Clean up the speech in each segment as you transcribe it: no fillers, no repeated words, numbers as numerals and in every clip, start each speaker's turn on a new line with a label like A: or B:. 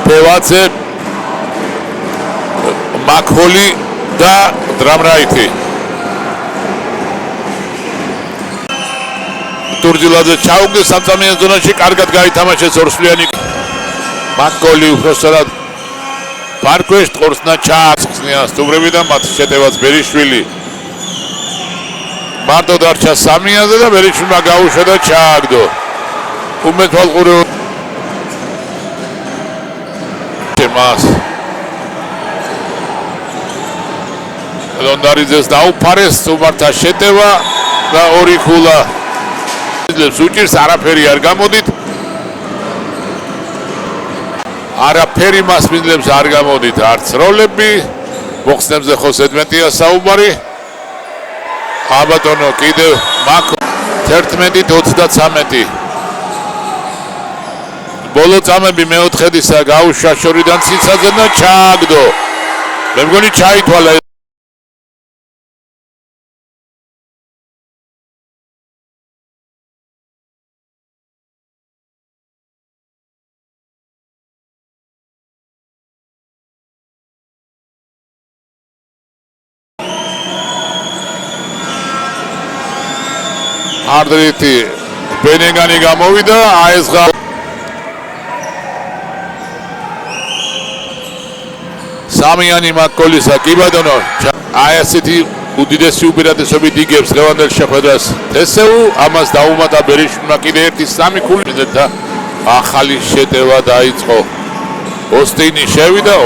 A: Pevațe, Macoli da Dramraiti. Turdziladze ჩაუგდეს სამწამიან ზონაში, კარგად გაითამაშეს ორსვლიანი. Macoli უბრალოდ პარკვეშ ტყორსნა ჩაახსნია სტუმრებიდან მათ შეტევაც ბერიშვილი. მარტო დარჩა 3-ზე და ბერიშვილმა გაუშვა და ჩააგდო. უმეთვალყური მას ლონდარიძეს დაუფარეს უბართა შეტევა და ორი ქულა ძლებს უჭირს არაფერი არ გამოდით არაფერი მას მინდლებს არ გამოდით არც როლები მოხსნებზე ხო 17-ია საუბარი აბატონო კიდევ მაკ 11-23 ბოლო წამები მეოთხედისა გაუშვა შორიდან ციცაძე და ჩააგდო. მე მგონი ჩაითვალა არდრიტი ბენეგანი გამოვიდა აესღა სამიანი მაკოლისა კიბადონო აი ასეთი უდიდესი უპირატესობით იგებს ლევანდელ შეხვედრას თესეუ ამას დაუმატა ბერიშვილმა კიდე ერთი 3 ქული და ახალი შეტევა დაიწყო ოსტინი შევიდა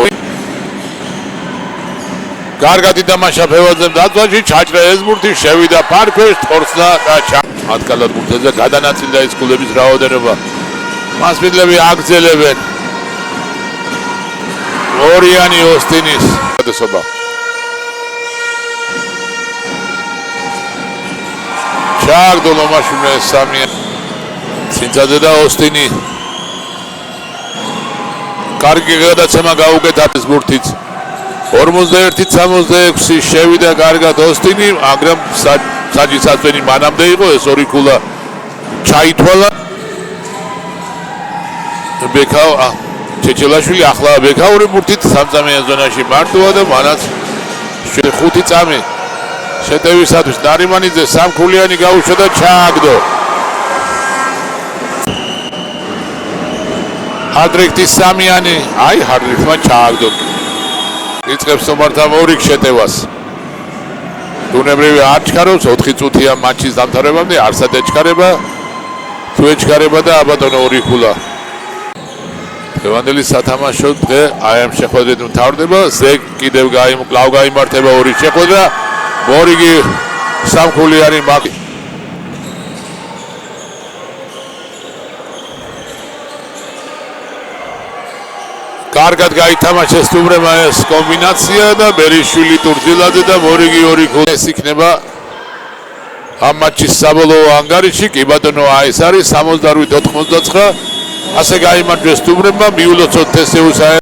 A: კარგად ითამაშა ფევაძემ დაწვაში ჩაჭრა ეზმურთი შევიდა პარკვეშ თორსნა და მათგანად გუნდზე გადანაწილდა ის ქულების რაოდენობა მას მიდლები აგრძელებენ ორიანი ოსტინის გადასობა ჩააგდო ლომაშვილმა 3 ცინცაძე და ოსტინი კარგი გადაცემა გაუკეთა ეზმურთიც 41-66 შევიდა კარგად ოსტინი მაგრამ საჯისაწვენი მანამდე იყო ეს ორი ქულა ჩაითვალა ბეკაო ჩეჩელაშვილი ახლა ბეკაური ბურთით სამწამიან ზონაში მარტოა და მანაც 5 წამი შეტევისათვის ნარიმანიძე 3 ქულიანი გაუშვა და ჩააგდო ჰარდრიქტის 3-იანი აი ჰარდრიქტმა ჩააგდო იწყებს თომართან ორი შეტევას დუნებრივი არ ჩქარობს 4 წუთია მატჩის დამთავრებამდე არსად ეჩქარება თუ ეჩქარება და აბატონო ორი ქულა ლევანდელის სათამაშო დღე აი ამ შეხვედრით მთავრდება ზეგ კიდევ კლავ გაიმართება ორი შეხვედრა მორიგი 3 ქულიანი მაკ კარგად გაითამაშეს სტუმრებმა ეს კომბინაცია და ბერიშვილი ტურძილაძე და მორიგი ორი ქულა ეს იქნება ამ მატჩის საბოლოო ანგარიში კი ბატონო აი ეს არის 68-89 ასე გაიმარჯვეს სტუმრებმა მიულოცოთ თესეუს